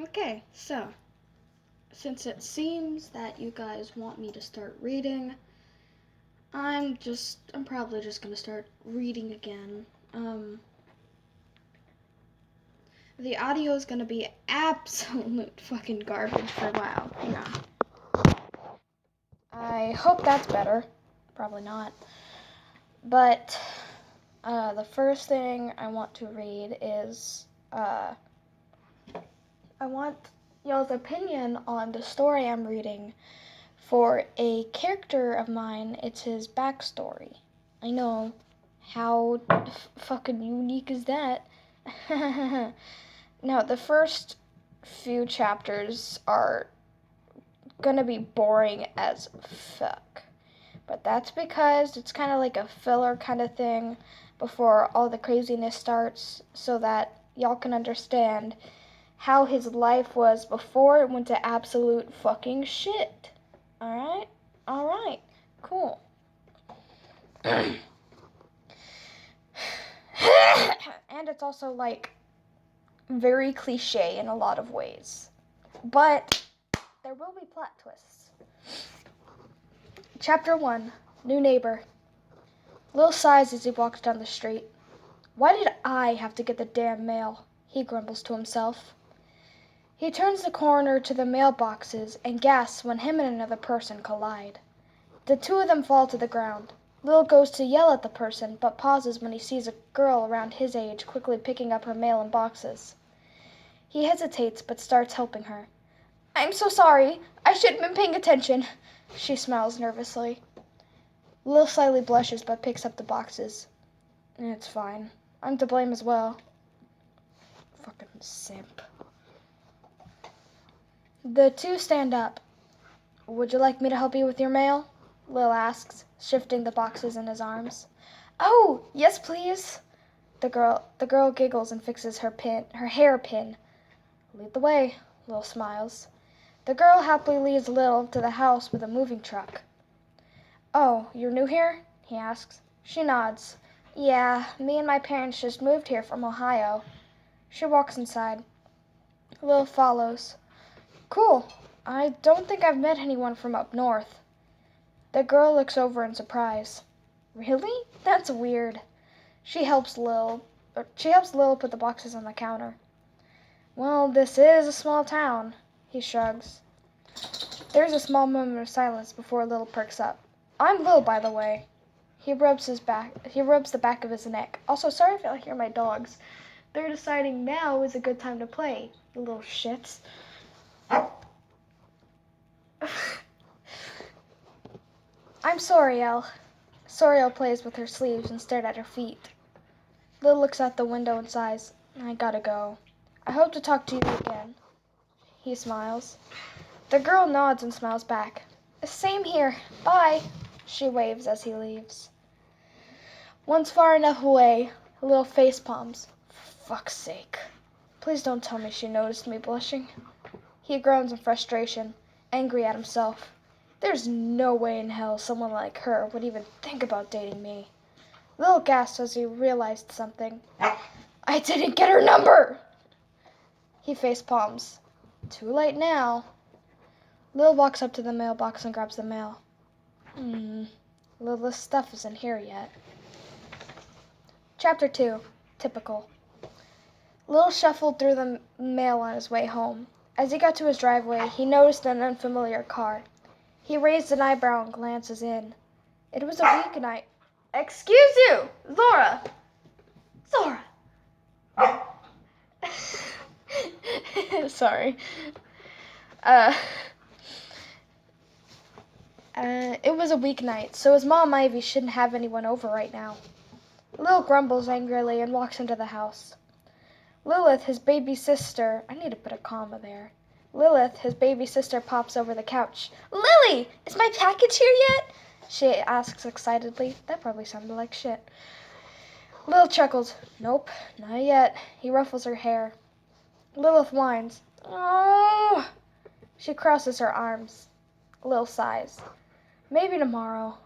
Okay, so since it seems that you guys want me to start reading, I'm probably just gonna start reading again. The audio is gonna be absolute fucking garbage for a while. Hang on. I hope that's better. Probably not. But the first thing I want to read is I want y'all's opinion on the story I'm reading. For a character of mine, it's his backstory. I know, how fucking unique is that? Now, the first few chapters are gonna be boring as fuck. But that's because it's kind of like a filler kind of thing before all the craziness starts, so that y'all can understand how his life was before it went to absolute fucking shit. Alright? Alright. Cool. And it's also like very cliche in a lot of ways. But there will be plot twists. Chapter 1. New Neighbor. Lil sighs as he walks down the street. Why did I have to get the damn mail? He grumbles to himself. He turns the corner to the mailboxes and gasps when him and another person collide. The two of them fall to the ground. Lil goes to yell at the person, but pauses when he sees a girl around his age quickly picking up her mail in boxes. He hesitates, but starts helping her. I'm so sorry. I should have been paying attention. She smiles nervously. Lil slightly blushes, but picks up the boxes. It's fine. I'm to blame as well. Fucking simp. The two stand up. Would you like me to help you with your mail? Lil asks, shifting the boxes in his arms. Oh, yes, please. The girl giggles and fixes her hairpin. Lead the way, Lil smiles. The girl happily leads Lil to the house with a moving truck. Oh, you're new here? He asks. She nods. Yeah, me and my parents just moved here from Ohio. She walks inside. Lil follows. Cool. I don't think I've met anyone from up north. The girl looks over in surprise. Really? That's weird. She helps Lil put the boxes on the counter. Well, this is a small town, he shrugs. There's a small moment of silence before Lil perks up. I'm Lil, by the way. He rubs the back of his neck. Also, sorry if y'all hear my dogs. They're deciding now is a good time to play, you little shits. I'm Soriel. Soriel plays with her sleeves instead at her feet. Lil looks out the window and sighs. I gotta go. I hope to talk to you again. He smiles. The girl nods and smiles back. Same here. Bye. She waves as he leaves. Once far enough away, Lil face palms. For fuck's sake. Please don't tell me she noticed me blushing. He groans in frustration, angry at himself. There's no way in hell someone like her would even think about dating me. Lil gasps as he realized something. I didn't get her number! He face palms. Too late now. Lil walks up to the mailbox and grabs the mail. Lil's stuff isn't here yet. Chapter 2. Typical. Lil shuffled through the mail on his way home. As he got to his driveway, he noticed an unfamiliar car. He raised an eyebrow and glances in. It was a weeknight. Excuse you! Zora! Sorry. It was a weeknight, so his mom Ivy shouldn't have anyone over right now. Lil grumbles angrily and walks into the house. Lilith, his baby sister, I need to put a comma there. Lilith, his baby sister, pops over the couch. Lily, is my package here yet? She asks excitedly. That probably sounded like shit. Lil chuckles. Nope, not yet. He ruffles her hair. Lilith whines. Oh. She crosses her arms. Lil sighs. Maybe tomorrow.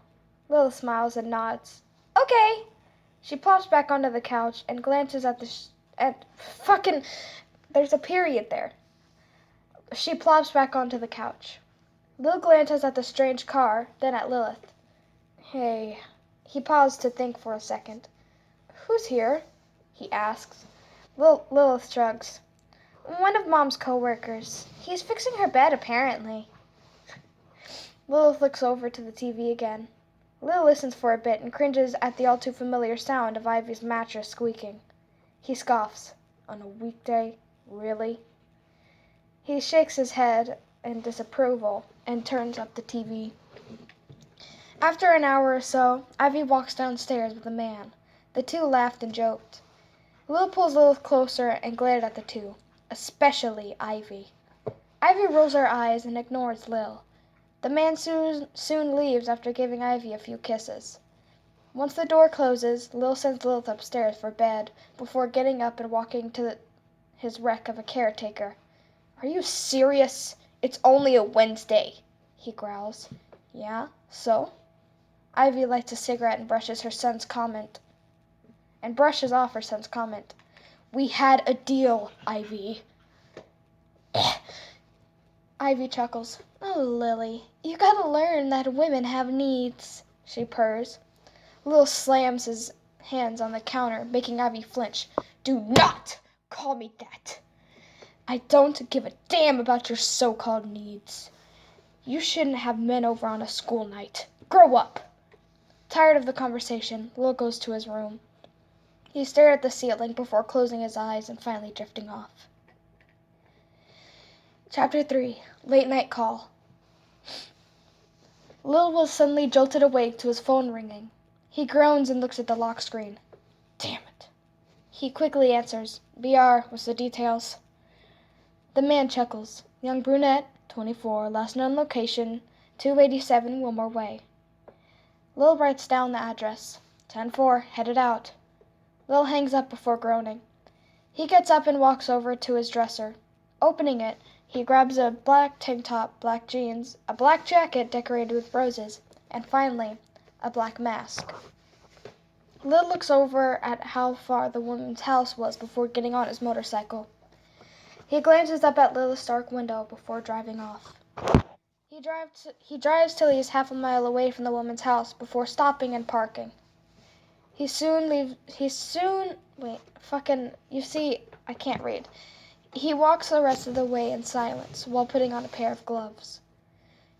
Lil smiles and nods. Okay. She plops back onto the couch and glances at fucking... There's a period there. She plops back onto the couch. Lil glances at the strange car, then at Lilith. Hey. He paused to think for a second. Who's here? He asks. Lilith shrugs. One of Mom's co-workers. He's fixing her bed, apparently. Lilith looks over to the TV again. Lil listens for a bit and cringes at the all-too-familiar sound of Ivy's mattress squeaking. He scoffs. On a weekday? Really? He shakes his head in disapproval and turns up the TV. After an hour or so, Ivy walks downstairs with a man. The two laughed and joked. Lil pulls Lilith closer and glared at the two, especially Ivy. Ivy rolls her eyes and ignores Lil. The man soon leaves after giving Ivy a few kisses. Once the door closes, Lil sends Lilith upstairs for bed before getting up and walking to his wreck of a caretaker. Are you serious? It's only a Wednesday, he growls. Yeah, so? Ivy lights a cigarette and brushes off her son's comment. We had a deal, Ivy. Ivy chuckles. Oh, Lily, you gotta learn that women have needs, she purrs. Lil slams his hands on the counter, making Ivy flinch. Do not call me that. I don't give a damn about your so-called needs. You shouldn't have men over on a school night. Grow up. Tired of the conversation, Lil goes to his room. He stared at the ceiling before closing his eyes and finally drifting off. Chapter 3. Late Night Call. Lil was suddenly jolted awake to his phone ringing. He groans and looks at the lock screen. Damn it. He quickly answers. BR, what's the details? The man chuckles. Young brunette, 24, last known location, 287 Wilmore Way. Lil writes down the address. 10-4, headed out. Lil hangs up before groaning. He gets up and walks over to his dresser. Opening it, he grabs a black tank top, black jeans, a black jacket decorated with roses, and finally, a black mask. Lil looks over at how far the woman's house was before getting on his motorcycle. He glances up at Lilith's dark window before driving off. He drives till he is half a mile away from the woman's house before stopping and parking. You see, I can't read. He walks the rest of the way in silence while putting on a pair of gloves.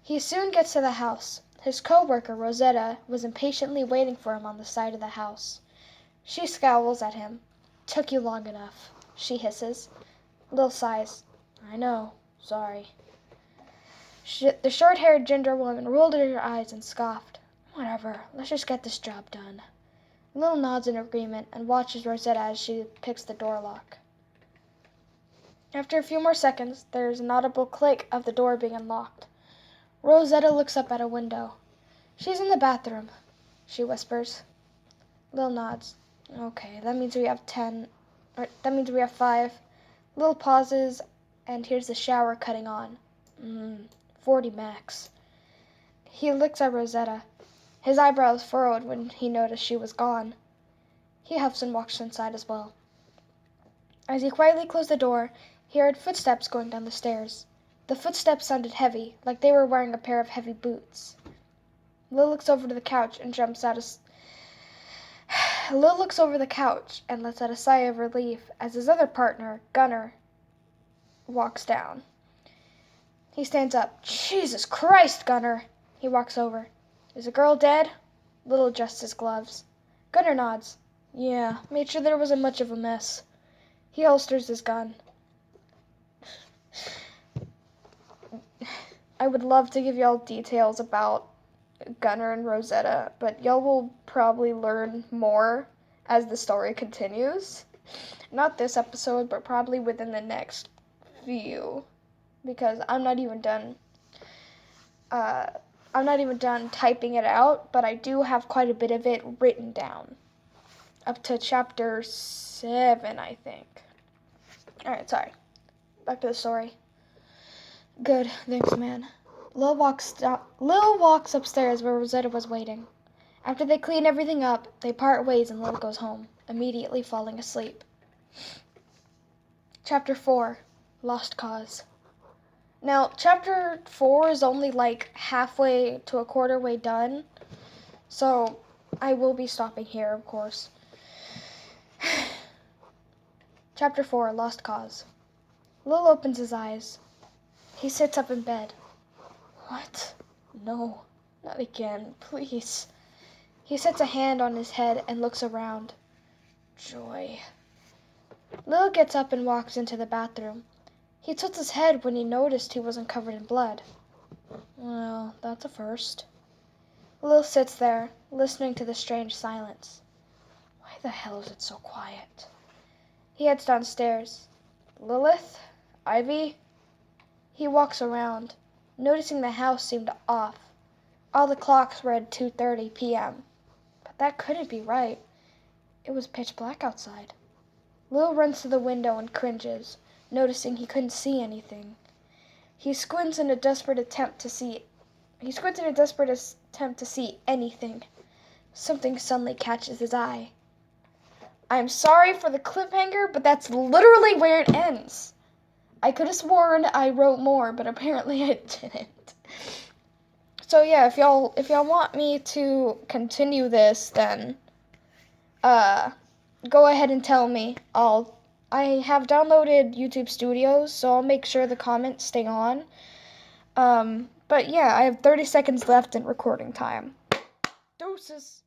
He soon gets to the house. His co-worker, Rosetta, was impatiently waiting for him on the side of the house. She scowls at him. Took you long enough, she hisses. Lil sighs. I know. Sorry. The short-haired ginger woman rolled her eyes and scoffed. Whatever. Let's just get this job done. Lil nods in agreement and watches Rosetta as she picks the door lock. After a few more seconds, there is an audible click of the door being unlocked. Rosetta looks up at a window. She's in the bathroom, she whispers. Lil nods. Okay, that means we have 5. Lil pauses and hears the shower cutting on. 40 max. He looks at Rosetta. His eyebrows furrowed when he noticed she was gone. He huffs and walks inside as well. As he quietly closed the door, he heard footsteps going down the stairs. The footsteps sounded heavy, like they were wearing a pair of heavy boots. Lil looks over the couch and lets out a sigh of relief as his other partner, Gunner, walks down. He stands up. Jesus Christ, Gunner! He walks over. Is the girl dead? Lil adjusts his gloves. Gunner nods. Yeah, made sure there wasn't much of a mess. He holsters his gun. I would love to give y'all details about Gunner and Rosetta, but y'all will probably learn more as the story continues. Not this episode, but probably within the next few, because I'm not even done typing it out, but I do have quite a bit of it written down. Up to chapter 7, I think. Alright, sorry. Back to the story. Good, thanks, man. Lil walks upstairs where Rosetta was waiting. After they clean everything up, they part ways and Lil goes home, immediately falling asleep. Chapter 4. Lost Cause. Now, chapter 4 is only like halfway to a quarter way done, so I will be stopping here, of course. Chapter 4, Lost Cause. Lil opens his eyes. He sits up in bed. What? No, not again, please. He sets a hand on his head and looks around. Joy. Lil gets up and walks into the bathroom. He tilts his head when he noticed he wasn't covered in blood. Well, that's a first. Lil sits there, listening to the strange silence. Why the hell is it so quiet? He heads downstairs. Lilith? Ivy? He walks around, noticing the house seemed off. All the clocks read 2:30 p.m. But that couldn't be right. It was pitch black outside. Lil runs to the window and cringes, noticing he couldn't see anything. He squints in a desperate attempt to see anything. Something suddenly catches his eye. I'm sorry for the cliffhanger, but that's literally where it ends. I could have sworn I wrote more, but apparently I didn't. So yeah, if y'all want me to continue this, then go ahead and tell me. I have downloaded YouTube Studios, so I'll make sure the comments stay on. But yeah, I have 30 seconds left in recording time. Deuces.